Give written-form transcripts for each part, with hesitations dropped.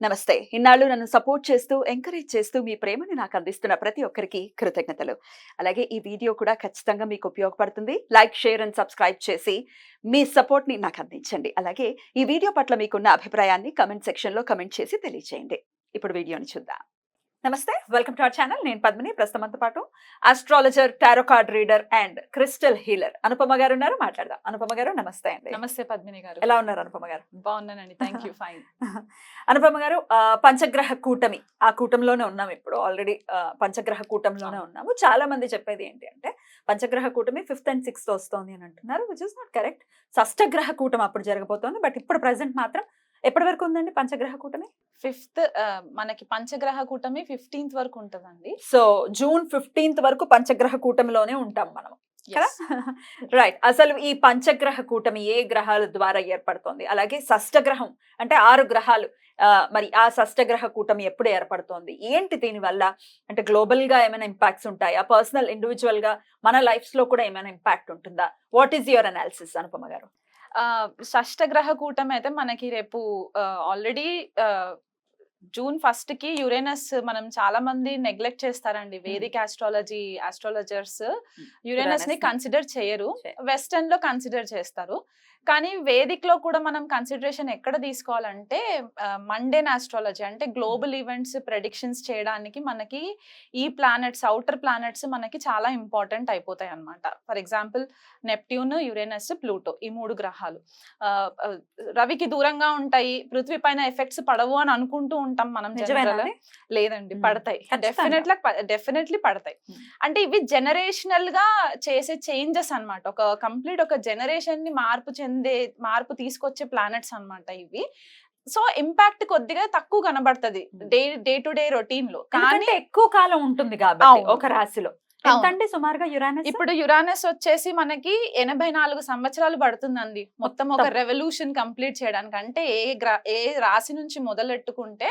నమస్తే. ఇన్నాళ్ళు నన్ను సపోర్ట్ చేస్తూ, ఎంకరేజ్ చేస్తూ మీ ప్రేమని నాకు అందిస్తున్న ప్రతి ఒక్కరికి కృతజ్ఞతలు. అలాగే ఈ వీడియో కూడా ఖచ్చితంగా మీకు ఉపయోగపడుతుంది. లైక్, షేర్ అండ్ సబ్స్క్రైబ్ చేసి మీ సపోర్ట్‌ని నాకు అందించండి. అలాగే ఈ వీడియో పట్ల మీకున్న అభిప్రాయాన్ని కామెంట్ సెక్షన్‌లో కామెంట్ చేసి తెలియజేయండి. ఇప్పుడు వీడియోని చూద్దాం. నమస్తే, వెల్కమ్ టు అవర్ ఛానల్. నేను పద్మిని. ప్రస్తుతం మనతో పాటు astrologer, tarot card reader and crystal healer Anupama గారు ఉన్నారు. మాట్లాడదాం. అనుపమ గారు నమస్తే అండి. నమస్తే పద్మిని గారు. ఎలా ఉన్నారు అనుపమ గారు? బాగున్నానండి, థ్యాంక్ యూ. ఫైన్. అనుపమ గారు, పంచగ్రహ కూటమి, ఆ కూటంలోనే ఉన్నాం ఇప్పుడు. ఆల్రెడీ పంచగ్రహ కూటంలోనే ఉన్నాము. చాలా మంది చెప్పేది ఏంటి అంటే పంచగ్రహ కూటమి 5th and 6th వస్తోంది అని అంటున్నారు, విచ్ ఇస్ నాట్ కరెక్ట్. షష్టగ్రహ కూటమి అప్పుడు జరగబోతోంది. బట్ ఇప్పుడు ప్రెసెంట్ మాత్రం ఎప్పటి వరకు ఉందండి పంచగ్రహ కూటమి? 5th మనకి పంచగ్రహ కూటమి 15th వరకు ఉంటదండి. సో జూన్ 15th వరకు పంచగ్రహ కూటమిలోనే ఉంటాం మనం. రైట్. అసలు ఈ పంచగ్రహ కూటమి ఏ గ్రహాల ద్వారా ఏర్పడుతోంది? అలాగే షష్టగ్రహం అంటే 6 గ్రహాలు, మరి ఆ షష్టగ్రహ కూటమి ఎప్పుడు ఏర్పడుతోంది? ఏంటి దీనివల్ల? అంటే గ్లోబల్ గా ఏమైనా ఇంపాక్ట్స్ ఉంటాయా? పర్సనల్ ఇండివిజువల్ గా మన లైఫ్స్ లో కూడా ఏమైనా ఇంపాక్ట్ ఉంటుందా? What is your analysis Anupama గారు? షష్టగ్రహ కూటమి అయితే మనకి రేపు ఆల్రెడీ జూన్ 1st కి యురేనస్, మనం చాలా మంది నెగ్లెక్ట్ చేస్తారండి. వేదిక్ ఆస్ట్రాలజర్స్ యురేనస్ ని కన్సిడర్ చేయరు, వెస్టర్న్ లో కన్సిడర్ చేస్తారు. కానీ వేదిక్ లో కూడా మనం కన్సిడరేషన్ ఎక్కడ తీసుకోవాలంటే మండేన్ ఆస్ట్రాలజీ, అంటే గ్లోబల్ ఈవెంట్స్ ప్రెడిక్షన్స్ చేయడానికి మనకి ఈ ప్లానెట్స్, అవుటర్ ప్లానెట్స్ మనకి చాలా ఇంపార్టెంట్ అయిపోతాయి అన్నమాట. For example Neptune, Uranus, Pluto, ఈ 3 గ్రహాలు రవికి దూరంగా ఉంటాయి, పృథ్వీ పైన ఎఫెక్ట్స్ పడవు అని అనుకుంటూ ఉంటాం మనం. లేదండి, పడతాయి. డెఫినెట్లీ పడతాయి. అంటే ఇవి జనరేషనల్ గా చేసే చేంజెస్ అన్నమాట. ఒక కంప్లీట్ ఒక జనరేషన్ ని మార్పు తీసుకొచ్చే ప్లానెట్స్ అన్నమాట ఇవి. సో ఇంపాక్ట్ కొద్దిగా తక్కువ కనబడుతుంది డే టు డే రొటీన్ లో, కానీ ఎక్కువ కాలం ఉంటుంది కాబట్టి ఒక రాశిలో. ఎంతండి సుమారుగా యురానస్? ఇప్పుడు యురానస్ వచ్చేసి మనకి 84 సంవత్సరాలు పడుతుందండి మొత్తం ఒక రెవల్యూషన్ కంప్లీట్ చేయడానికి. అంటే ఏ రాశి నుంచి మొదలెట్టుకుంటే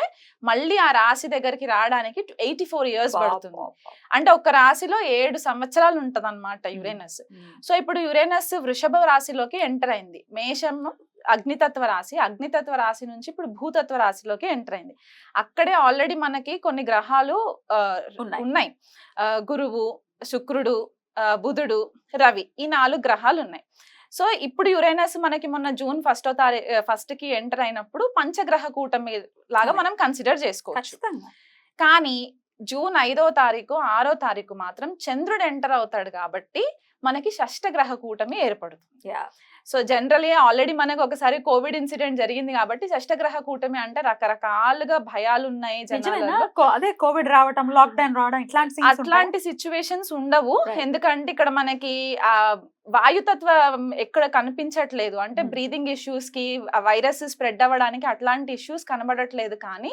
మళ్ళీ ఆ రాశి దగ్గరికి రావడానికి 84 years పడుతుంది. అంటే ఒక రాశిలో 7 సంవత్సరాలు ఉంటది అనమాట యురేనస్. సో ఇప్పుడు యురేనస్ వృషభ రాశిలోకి ఎంటర్ అయింది. మేషం అగ్నితత్వ రాశి నుంచి ఇప్పుడు భూతత్వ రాశిలోకి ఎంటర్ అయింది. అక్కడే ఆల్రెడీ మనకి కొన్ని గ్రహాలు ఉన్నాయి. గురువు, శుక్రుడు, బుధుడు, రవి, ఈ 4 గ్రహాలు ఉన్నాయి. సో ఇప్పుడు యురేనస్ మనకి మొన్న జూన్ 1st కి ఎంటర్ అయినప్పుడు పంచగ్రహ కూటమి లాగా మనం కన్సిడర్ చేసుకోవచ్చు. కానీ జూన్ 5వ తారీఖు 6వ తారీఖు మాత్రం చంద్రుడు ఎంటర్ అవుతాడు కాబట్టి మనకి షష్టగ్రహ కూటమి ఏర్పడుతుంది. సో జనరలీ ఆల్రెడీ మనకు ఒకసారి కోవిడ్ ఇన్సిడెంట్ జరిగింది కాబట్టి షష్టగ్రహ కూటమి అంటే రకరకాలుగా భయాలు ఉన్నాయి జనాలలో. అదే కోవిడ్ రావడం, లాక్డౌన్ రావడం, అట్లాంటి సిచ్యువేషన్స్ ఉండవు. ఎందుకంటే ఇక్కడ మనకి ఆ వాయుతత్వం ఎక్కడ కనిపించట్లేదు. అంటే బ్రీదింగ్ ఇష్యూస్ కి, వైరస్ స్ప్రెడ్ అవ్వడానికి అట్లాంటి ఇష్యూస్ కనబడట్లేదు. కానీ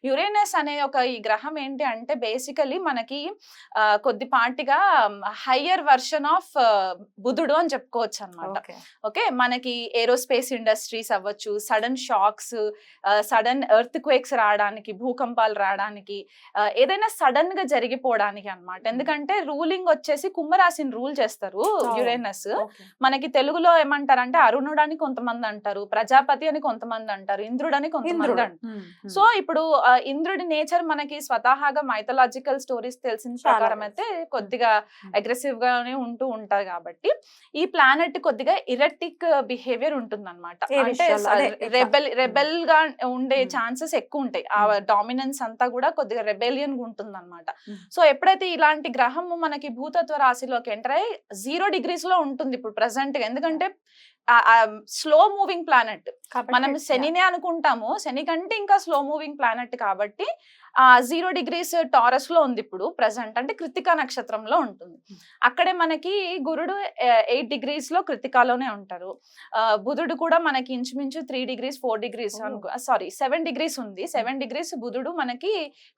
యురేనస్ అనే ఈ గ్రహం ఏంటి అంటే బేసికలీ మనకి కొద్దిపాటిగా హయ్యర్ వర్షన్ ఆఫ్ బుధుడు అని చెప్పుకోవచ్చు అనమాట. ఓకే, మనకి ఏరోస్పేస్ ఇండస్ట్రీస్ అవ్వచ్చు, sudden shocks, sudden earthquakes రావడానికి, భూకంపాలు రావడానికి, ఏదైనా సడన్ గా జరిగిపోవడానికి అన్నమాట. ఎందుకంటే రూలింగ్ వచ్చేసి కుంభరాశిని రూల్ చేస్తారు యురేనస్. మనకి తెలుగులో ఏమంటారంటే అరుణుడు అని కొంతమంది అంటారు, ప్రజాపతి అని కొంతమంది అంటారు, ఇంద్రుడు అని కొంతమంది అంటారు. సో ఇప్పుడు ఇంద్రుడి నేచర్ మనకి స్వతహాగా మైథలాజికల్ స్టోరీస్ తెలిసిన ప్రకారం అయితే కొద్దిగా అగ్రెసివ్ గానే ఉంటూ ఉంటారు. కాబట్టి ఈ ప్లానెట్ కొద్దిగా ఇరెటిక్ బిహేవియర్ ఉంటుంది అనమాట. అంటే రెబెల్ గా ఉండే ఛాన్సెస్ ఎక్కువ ఉంటాయి. ఆ డామినెన్స్ అంతా కూడా కొద్దిగా రెబెలియన్ గా ఉంటుంది అనమాట. సో ఎప్పుడైతే ఇలాంటి గ్రహము మనకి భూతత్వ రాశిలోకి ఎంటర్ అయ్యి 0 degrees లో ఉంటుంది ఇప్పుడు ప్రెసెంట్ గా. ఎందుకంటే స్లో మూవింగ్ ప్లానెట్, మనం శనినే అనుకుంటాము, శని కంటే ఇంకా స్లో మూవింగ్ ప్లానెట్ కాబట్టి 0 degrees టారస్ లో ఉంది ఇప్పుడు ప్రెసెంట్. అంటే కృతికా నక్షత్రంలో ఉంటుంది. అక్కడే మనకి గురుడు 8 degrees లో కృతికాలోనే ఉంటారు. బుధుడు కూడా మనకి ఇంచుమించు 3 degrees 4 degrees 7 degrees ఉంది. 7 degrees బుధుడు మనకి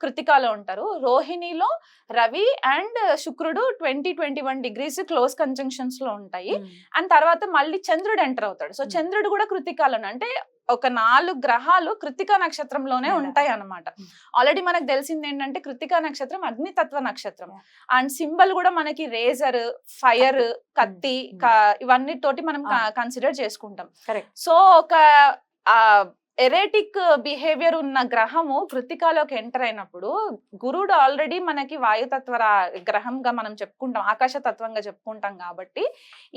కృతికాలో ఉంటారు. రోహిణిలో రవి అండ్ శుక్రుడు 20-21 degrees క్లోజ్ కంజంక్షన్స్ లో ఉంటాయి. అండ్ తర్వాత మళ్ళీ చంద్రుడు ఎంటర్ అవుతాడు. సో చంద్రుడు కూడా కృతికాలోనే, అంటే ఒక 4 గ్రహాలు కృతికా నక్షత్రంలోనే ఉంటాయి అన్నమాట. ఆల్రెడీ మనకు తెలిసింది ఏంటంటే కృతికా నక్షత్రం అగ్నితత్వ నక్షత్రం. అండ్ సింబల్ కూడా మనకి రేజర్, ఫైర్, కత్తి, ఇవన్నీ తోటి మనం కన్సిడర్ చేసుకుంటాం. సో ఒక ఎరేటిక్ బిహేవియర్ ఉన్న గ్రహము కృత్తికాలోకి ఎంటర్ అయినప్పుడు గురుడు ఆల్రెడీ మనకి వాయుతత్వ గ్రహంగా మనం చెప్పుకుంటాం, ఆకాశ తత్వంగా చెప్పుకుంటాం కాబట్టి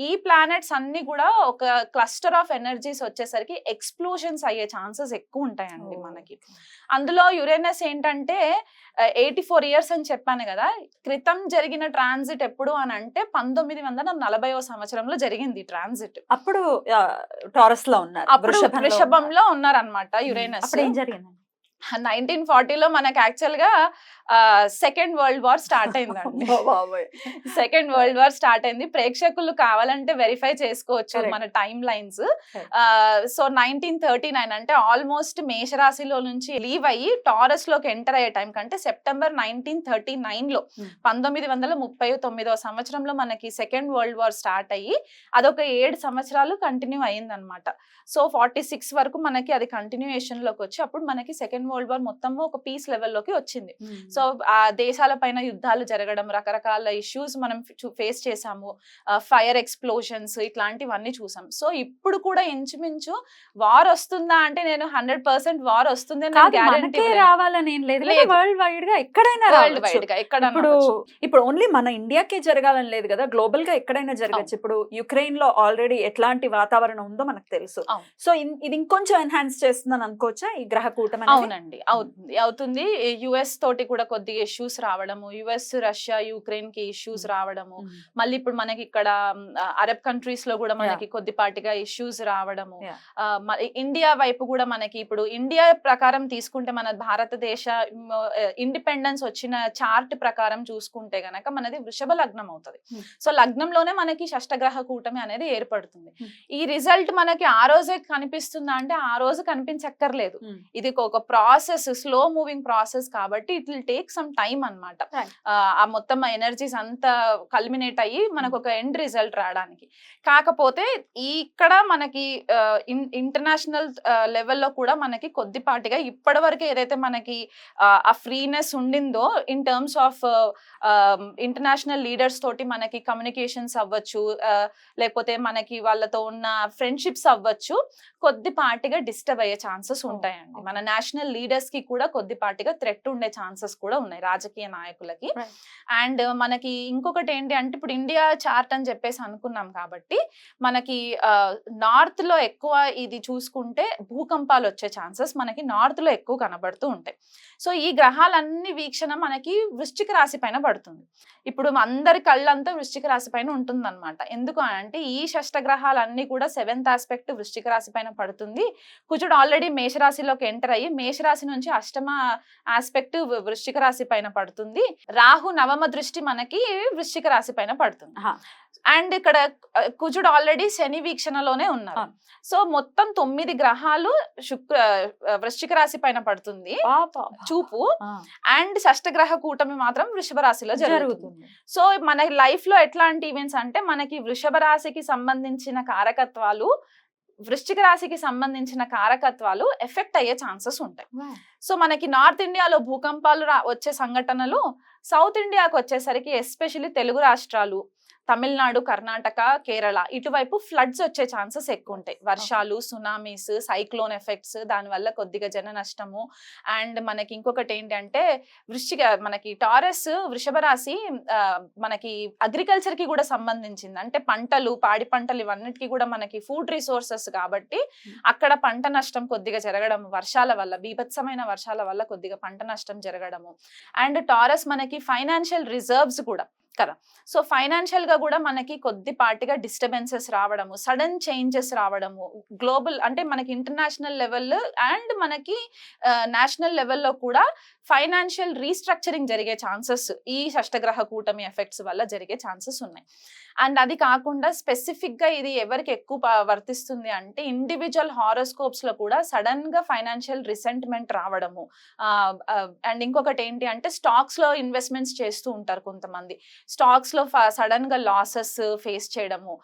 ఈ ప్లానెట్స్ అన్ని కూడా ఒక క్లస్టర్ ఆఫ్ ఎనర్జీస్ వచ్చేసరికి ఎక్స్ప్లోజన్స్ అయ్యే ఛాన్సెస్ ఎక్కువ ఉంటాయండి మనకి. అందులో యురేనస్ ఏంటంటే 84 years అని చెప్పాను కదా, క్రితం జరిగిన ట్రాన్సిట్ ఎప్పుడు అని అంటే 1940వ సంవత్సరంలో జరిగింది ట్రాన్సిట్. అప్పుడు టారస్ లో ఉన్నారు, అప్పుడు వృషభంలో ఉన్నారనమాట యురేనస్. అప్పుడు ఏం జరిగింది? 1940లో మనకి యాక్చువల్ గా సెకండ్ వరల్డ్ వార్ స్టార్ట్ అయిందండి. సెకండ్ వరల్డ్ వార్ స్టార్ట్ అయింది. ప్రేక్షకులు కావాలంటే వెరిఫై చేసుకోవచ్చు మన టైమ్ లైన్స్. సో 1939 అంటే ఆల్మోస్ట్ మేషరాశిలో నుంచి లీవ్ అయ్యి టారస్ లోకి ఎంటర్ అయ్యే టైం కంటే సెప్టెంబర్ 1939లో 1939వ సంవత్సరంలో మనకి సెకండ్ వరల్డ్ వార్ స్టార్ట్ అయ్యి అదొక 7 సంవత్సరాలు కంటిన్యూ అయ్యింది అనమాట. సో 46 వరకు మనకి అది కంటిన్యూయేషన్ లోకి వచ్చి అప్పుడు మనకి సెకండ్ వరల్డ్ వార్ మొత్తము ఒక పీస్ లెవెల్లోకి వచ్చింది. సో ఆ దేశాల పైన యుద్ధాలు జరగడం, రకరకాల ఇష్యూస్ మనం ఫేస్ చేసాము, ఫైర్ ఎక్స్ప్లోషన్స్ ఇట్లాంటివన్నీ చూసాం. సో ఇప్పుడు కూడా ఇంచుమించు వార్ వస్తుందా అంటే నేను 100% వార్ వస్తుంది రావాలని ఏం లేదు, వరల్డ్ వైడ్ గా ఎక్కడైనా వరల్డ్ వైడ్ గా ఎక్కడ. ఇప్పుడు ఓన్లీ మన ఇండియాకే జరగాలని లేదు కదా, గ్లోబల్ గా ఎక్కడైనా జరగచ్చు. ఇప్పుడు యుక్రెయిన్ లో ఆల్రెడీ ఎట్లాంటి వాతావరణం ఉందో మనకు తెలుసు. సో ఇది ఇంకొంచెం ఎన్హాన్స్ చేస్తుందని అనుకోవచ్చా ఈ గ్రహ కూటమి? అవునండి, అవుతుంది. యుఎస్ తోటి కూడా కొద్దిగా ఇష్యూస్ రావడము, యుఎస్ రష్యా యుక్రెయిన్ కి ఇష్యూస్ రావడము, మళ్ళీ ఇప్పుడు మనకి ఇక్కడ అరబ్ కంట్రీస్ లో కూడా మనకి కొద్దిపాటిగా ఇష్యూస్ రావడము, ఇండియా వైపు కూడా మనకి ఇప్పుడు ఇండియా ప్రకారం తీసుకుంటే మన భారతదేశ ఇండిపెండెన్స్ వచ్చిన చార్ట్ ప్రకారం చూసుకుంటే గనక మనది వృషభ లగ్నం అవుతుంది. సో లగ్నంలోనే మనకి షష్టగ్రహ కూటమి అనేది ఏర్పడుతుంది. ఈ రిజల్ట్ మనకి ఆ రోజే కనిపిస్తుందా అంటే ఆ రోజు కనిపించక్కర్లేదు. ఇది ఒక ప్రాసెస్, స్లో మూవింగ్ ప్రాసెస్ కాబట్టి it will take some time అన్నమాట. ఆ మొత్తం ఎనర్జీస్ అంతా కల్మినేట్ అయ్యి మనకు ఒక ఎండ్ రిజల్ట్ రావడానికి. కాకపోతే ఇక్కడ మనకి ఇంటర్నేషనల్ లెవెల్లో కూడా మనకి కొద్దిపాటిగా ఇప్పటి వరకు ఏదైతే మనకి ఆ ఫ్రీనెస్ ఉండిందో in terms of international leaders తోటి మనకి కమ్యూనికేషన్స్ అవ్వచ్చు, లేకపోతే మనకి వాళ్ళతో ఉన్న ఫ్రెండ్షిప్స్ అవ్వచ్చు, కొద్దిపాటిగా డిస్టర్బ్ అయ్యే ఛాన్సెస్ ఉంటాయండి. మన నేషనల్ లీడర్స్ కి కూడా కొద్దిపాటిగా థ్రెట్ ఉండే ఛాన్సెస్ కూడా ఉన్నాయి రాజకీయ నాయకులకి. అండ్ మనకి ఇంకొకటి ఏంటి అంటే ఇప్పుడు ఇండియా చార్ట్ అని చెప్పేసి అనుకున్నాం కాబట్టి మనకి నార్త్ లో ఎక్కువ ఇది చూసుకుంటే భూకంపాలు వచ్చే ఛాన్సెస్ మనకి నార్త్ లో ఎక్కువ కనబడుతూ ఉంటాయి. సో ఈ గ్రహాలన్నీ వీక్షణ మనకి వృశ్చిక రాశి పైన పడుతుంది. ఇప్పుడు అందరి కళ్ళంతా వృశ్చిక రాశి పైన ఉంటుంది అనమాట. ఎందుకు అంటే ఈ షష్టగ్రహాలన్నీ కూడా 7th ఆస్పెక్ట్ వృశ్చిక రాశి పైన పడుతుంది. కుజుడు ఆల్రెడీ మేషరాశిలోకి ఎంటర్ అయ్యి మేషరాశి నుంచి 8వ ఆస్పెక్ట్ వృశ్చిక రాశి పైన పడుతుంది. రాహు 9వ దృష్టి మనకి వృశ్చిక రాశి పైన పడుతుంది. అండ్ ఇక్కడ కుజుడు ఆల్రెడీ శని వీక్షణలోనే ఉన్నారు. సో మొత్తం 9 గ్రహాలు వృశ్చిక రాశి పైన పడుతుంది చూపు. అండ్ షష్టగ్రహ కూటమి మాత్రం వృషభ రాశిలో జరుగుతుంది. సో మన లైఫ్ లో ఎట్లాంటి ఈవెంట్స్ అంటే మనకి వృషభ రాశికి సంబంధించిన కారకత్వాలు, వృశ్చిక రాశికి సంబంధించిన కారకత్వాలు ఎఫెక్ట్ అయ్యే ఛాన్సెస్ ఉంటాయి. సో మనకి నార్త్ ఇండియాలో భూకంపాలు వచ్చే సంఘటనలు, సౌత్ ఇండియాకి వచ్చేసరికి ఎస్పెషల్లీ తెలుగు రాష్ట్రాలు, తమిళనాడు, కర్ణాటక, కేరళ ఇటువైపు ఫ్లడ్స్ వచ్చే ఛాన్సెస్ ఎక్కువ ఉంటాయి. వర్షాలు, సునామీస్, సైక్లోన్ ఎఫెక్ట్స్, దానివల్ల కొద్దిగా జన నష్టము. అండ్ మనకి ఇంకొకటి ఏంటంటే మనకి టారస్ వృషభ రాశి మనకి అగ్రికల్చర్ కి కూడా సంబంధించింది. అంటే పంటలు, పాడి పంటలు ఇవన్నిటికీ కూడా మనకి ఫుడ్ రిసోర్సెస్ కాబట్టి అక్కడ పంట నష్టం కొద్దిగా జరగడం, వర్షాల వల్ల, బీభత్సమైన వర్షాల వల్ల కొద్దిగా పంట నష్టం జరగడము. అండ్ టారస్ మనకి ఫైనాన్షియల్ రిజర్వ్స్ కూడా కదా. సో ఫైనాన్షియల్ గా కూడా మనకి కొద్దిపాటిగా డిస్టర్బెన్సెస్ రావడము, సడన్ చేంజెస్ రావడము, గ్లోబల్ అంటే మనకి ఇంటర్నేషనల్ లెవెల్ అండ్ మనకి నేషనల్ లెవెల్లో కూడా ఫైనాన్షియల్ రీస్ట్రక్చరింగ్ జరిగే ఛాన్సెస్ ఈ షష్టగ్రహ కూటమి ఎఫెక్ట్స్ వల్ల జరిగే ఛాన్సెస్ ఉన్నాయి. అండ్ అది కాకుండా స్పెసిఫిక్ గా ఇది ఎవరికి ఎక్కువ వర్తిస్తుంది అంటే ఇండివిజువల్ హారోస్కోప్స్ లో కూడా సడన్ గా ఫైనాన్షియల్ రిసెంట్మెంట్ రావడము. అండ్ ఇంకొకటి ఏంటి అంటే స్టాక్స్ లో ఇన్వెస్ట్మెంట్స్ చేస్తూ ఉంటారు కొంతమంది. స్టాక్స్ లో సడన్ గా లాసెస్ ఫేస్ చేయడము,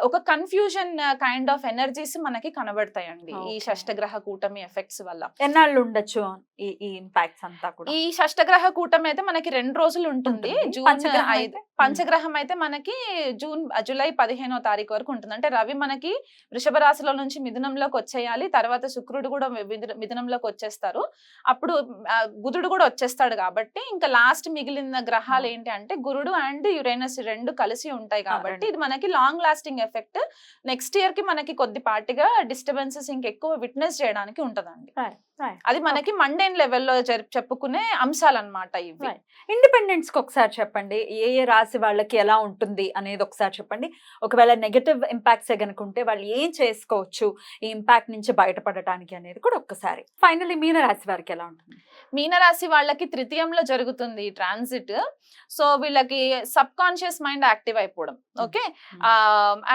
ఒక కన్ఫ్యూజన్ కైండ్ ఆఫ్ ఎనర్జీస్ మనకి కనబడతాయండి ఈ Okay. షష్టగ్రహ కూటమి ఎఫెక్ట్స్ వల్ల. ఎన్నాళ్ళు ఉండొచ్చు ఈ ఇంపాక్ట్స్ అంతా కూడా? ఈ షష్టగ్రహ కూటమి అయితే మనకి 2 రోజులు ఉంటుంది. ఉంటుంది. జూన్ పంచగ్రహం 5. అయితే? పంచగ్రహం అయితే మనకి జూలై 15వ తారీఖు వరకు ఉంటుంది. అంటే రవి మనకి వృషభ రాశిలో నుంచి మిథునంలోకి వచ్చేయాలి. తర్వాత శుక్రుడు కూడా మిథునంలోకి వచ్చేస్తారు. అప్పుడు బుధుడు కూడా వచ్చేస్తాడు కాబట్టి ఇంకా లాస్ట్ మిగిలిన గ్రహాలు ఏంటి అంటే గురుడు అండ్ యురేనస్ 2 కలిసి ఉంటాయి కాబట్టి ఇది మనకి long lasting effect. Next year కి మనకి కొద్దిపాటిగా డిస్టర్బెన్సెస్ ఇంకెక్కువ విట్నెస్ చేయడానికి ఉంటదండి. అది మనకి మండేన్ లెవెల్లో చెప్పుకునే అంశాలు అన్నమాట ఇవి. ఇండిపెండెన్స్ కి ఒకసారి చెప్పండి, ఏ ఏ రాశి వాళ్ళకి ఎలా ఉంటుంది అనేది ఒకసారి చెప్పండి. ఒకవేళ నెగటివ్ ఇంపాక్ట్స్ గనుక ఉంటే వాళ్ళు ఏం చేసుకోవచ్చు ఈ ఇంపాక్ట్ నుంచి బయటపడటానికి అనేది కూడా ఒక్కసారి. ఫైనల్లీ మీన రాశి వారికి ఎలా ఉంటుంది? మీనరాశి వాళ్ళకి తృతీయంలో జరుగుతుంది ఈ ట్రాన్సిట్. సో వీళ్ళకి సబ్ కాన్షియస్ మైండ్ యాక్టివ్ అయిపోవడం. Okay.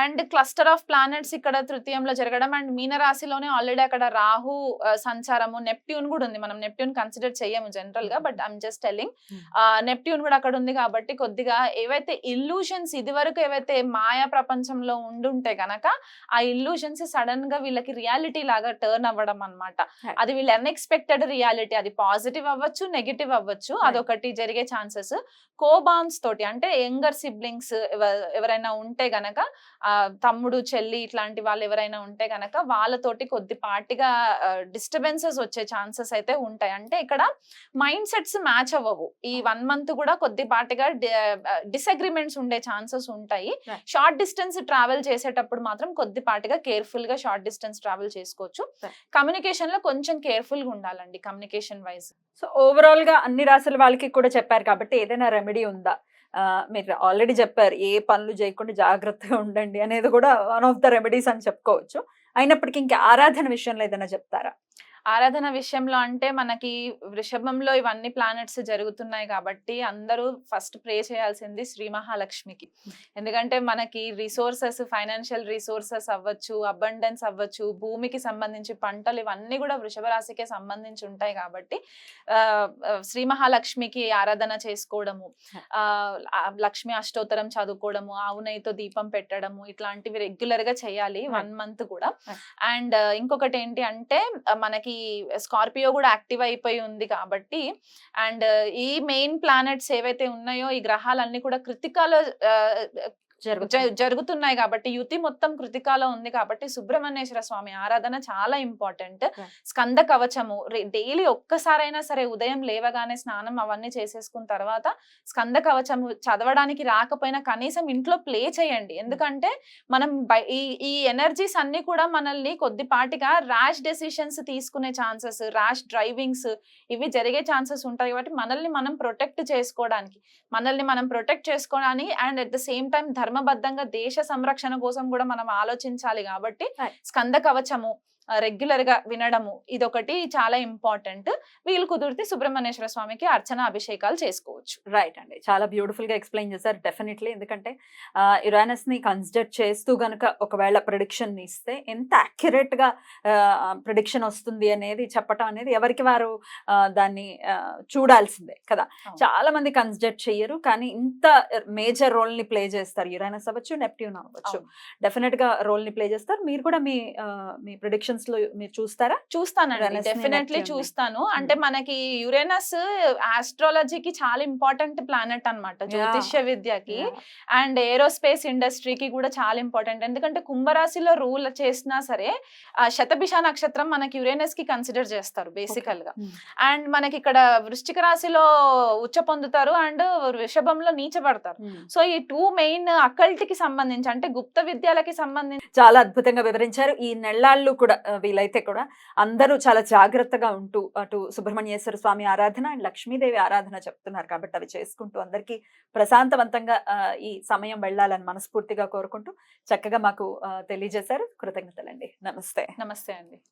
And cluster of planets ఇక్కడ తృతీయంలో జరగడం అండ్ మీనరాశిలోనే ఆల్రెడీ అక్కడ రాహు సంచారము, నెప్ట్యూన్ కూడా ఉంది. మనం నెప్ట్యూన్ కన్సిడర్ చేయము జనరల్ గా, but I'm just telling. Neptune కూడా అక్కడ ఉంది కాబట్టి కొద్దిగా ఏవైతే ఇల్యూషన్స్ ఇదివరకు ఏవైతే మాయా ప్రపంచంలో ఉండుంటే గనక ఆ ఇల్యూషన్స్ సడన్ గా వీళ్ళకి రియాలిటీ లాగా టర్న్ అవ్వడం అన్నమాట. అది వీళ్ళ అన్ఎక్స్పెక్టెడ్ రియాలిటీ. అది పాజిటివ్ అవ్వచ్చు, నెగిటివ్ అవ్వచ్చు. అదొకటి జరిగే ఛాన్సెస్. కోబాన్స్ తోటి అంటే యంగర్ సిబ్లింగ్స్ ఎవరైనా ఉంటే గనక, తమ్ముడు చెల్లి ఇట్లాంటి వాళ్ళు ఎవరైనా ఉంటే గనక వాళ్ళతోటి కొద్దిపాటిగా డిస్టర్బెన్సెస్ వచ్చే ఛాన్సెస్ అయితే ఉంటాయి. అంటే ఇక్కడ మైండ్ సెట్స్ మ్యాచ్ అవ్వవు. ఈ 1 మంత్ కూడా కొద్దిపాటిగా డిసగ్రిమెంట్స్ ఉండే ఛాన్సెస్ ఉంటాయి. షార్ట్ డిస్టెన్స్ ట్రావెల్ చేసేటప్పుడు మాత్రం కొద్దిపాటిగా కేర్ఫుల్ గా షార్ట్ డిస్టెన్స్ ట్రావెల్ చేసుకోవచ్చు. కమ్యూనికేషన్ లో కొంచెం కేర్ఫుల్ గా ఉండాలండి కమ్యూనికేషన్ వైజ్. సో ఓవరాల్ గా అన్ని రాశుల వాళ్ళకి కూడా చెప్పారు కాబట్టి ఏదైనా రెమెడీ ఉందా? మీరు ఆల్రెడీ చెప్పారు ఏ పనులు చేయకుండా జాగ్రత్తగా ఉండండి అనేది కూడా వన్ ఆఫ్ ద రెమెడీస్ అని చెప్పుకోవచ్చు. అయినప్పటికీ ఇంకా ఆరాధన విషయంలో ఏదైనా చెప్తారా? ఆరాధన విషయంలో అంటే మనకి వృషభంలో ఇవన్నీ ప్లానెట్స్ జరుగుతున్నాయి కాబట్టి అందరూ ఫస్ట్ ప్రే చేయాల్సింది శ్రీ మహాలక్ష్మికి. ఎందుకంటే మనకి రిసోర్సెస్, ఫైనాన్షియల్ రిసోర్సెస్ అవ్వచ్చు, అబండెన్స్ అవ్వచ్చు, భూమికి సంబంధించి పంటలు ఇవన్నీ కూడా వృషభ రాశికే సంబంధించి ఉంటాయి కాబట్టి శ్రీ మహాలక్ష్మికి ఆరాధన చేసుకోవడము, లక్ష్మి అష్టోత్తరం చదువుకోవడము, ఆవు నెయ్యితో దీపం పెట్టడము ఇట్లాంటివి రెగ్యులర్ గా చేయాలి 1 మంత్ కూడా. అండ్ ఇంకొకటి ఏంటి అంటే మనకి స్కార్పియో కూడా యాక్టివ్ అయిపోయి ఉంది కాబట్టి అండ్ ఈ మెయిన్ ప్లానెట్స్ ఏవైతే ఉన్నాయో ఈ గ్రహాలన్నీ కూడా కృతికాలో జరుగుతున్నాయి కాబట్టి యుతి మొత్తం కృతికాలో ఉంది కాబట్టి సుబ్రహ్మణ్యేశ్వర స్వామి ఆరాధన చాలా ఇంపార్టెంట్. స్కంద కవచము డైలీ ఒక్కసారైనా సరే ఉదయం లేవగానే స్నానం అవన్నీ చేసేసుకున్న తర్వాత స్కంద కవచము చదవడానికి రాకపోయినా కనీసం ఇంట్లో ప్లే చేయండి. ఎందుకంటే మనం ఈ ఎనర్జీస్ అన్ని కూడా మనల్ని కొద్దిపాటిగా ర్యాష్ డెసిషన్స్ తీసుకునే ఛాన్సెస్, ర్యాష్ డ్రైవింగ్స్ ఇవి జరిగే ఛాన్సెస్ ఉంటాయి కాబట్టి మనల్ని మనం ప్రొటెక్ట్ చేసుకోవడానికి and at the same time ధర్మబద్ధంగా దేశ సంరక్షణ కోసం కూడా మనం ఆలోచించాలి కాబట్టి స్కంద కవచము రెగ్యులర్ గా వినడము ఇదొకటి చాలా ఇంపార్టెంట్. వీళ్ళు కుదిరితే సుబ్రహ్మణ్యేశ్వర స్వామికి అర్చన అభిషేకాలు చేసుకోవచ్చు. రైట్ అండి, చాలా బ్యూటిఫుల్ గా ఎక్స్ప్లెయిన్ చేశారు. డెఫినెట్లీ ఎందుకంటే యురానస్ ని కన్సిడర్ చేస్తూ గనుక ఒకవేళ ప్రిడిక్షన్ ఇస్తే ఎంత అక్యురేట్ గా ప్రిడిక్షన్ వస్తుంది అనేది చెప్పటం అనేది ఎవరికి వారు దాన్ని చూడాల్సిందే కదా. చాలా మంది కన్సిడర్ చెయ్యరు కానీ ఇంత మేజర్ రోల్ ని ప్లే చేస్తారు. యురానస్ అవ్వచ్చు, నెప్ట్యూన్ అవ్వచ్చు, డెఫినెట్ గా రోల్ ని ప్లే చేస్తారు. మీరు కూడా మీ ప్రిడిక్షన్ మీరు చూస్తారా? చూస్తానండి, డెఫినెట్లీ చూస్తాను. అంటే మనకి యురేనస్ ఆస్ట్రాలజీకి చాలా ఇంపార్టెంట్ ప్లానెట్ అన్నమాట, జ్యోతిష్య విద్యకి అండ్ ఏరోస్పేస్ ఇండస్ట్రీకి కూడా చాలా ఇంపార్టెంట్. ఎందుకంటే కుంభరాశిలో రూల్ చేసినా సరే శతభిష నక్షత్రం మనకి యురేనస్ కి కన్సిడర్ చేస్తారు బేసికల్ గా. అండ్ మనకి ఇక్కడ వృశ్చిక రాశిలో ఉచ్చ పొందుతారు అండ్ వృషభంలో నీచబడతారు. సో ఈ 2 మెయిన్ అకల్ట్ కి సంబంధించి అంటే గుప్త విద్యలకి సంబంధించి చాలా అద్భుతంగా వివరించారు. ఈ నెలల్లో కూడా వీలైతే కూడా అందరూ చాలా జాగ్రత్తగా ఉంటూ అటు సుబ్రహ్మణ్యేశ్వర స్వామి ఆరాధన అండ్ లక్ష్మీదేవి ఆరాధన చెప్తున్నారు కాబట్టి అవి చేసుకుంటూ అందరికీ ప్రశాంతవంతంగా ఈ సమయం వెళ్ళాలని మనస్ఫూర్తిగా కోరుకుంటూ చక్కగా మాకు తెలియజేశారు. కృతజ్ఞతలండి. నమస్తే. నమస్తే అండి.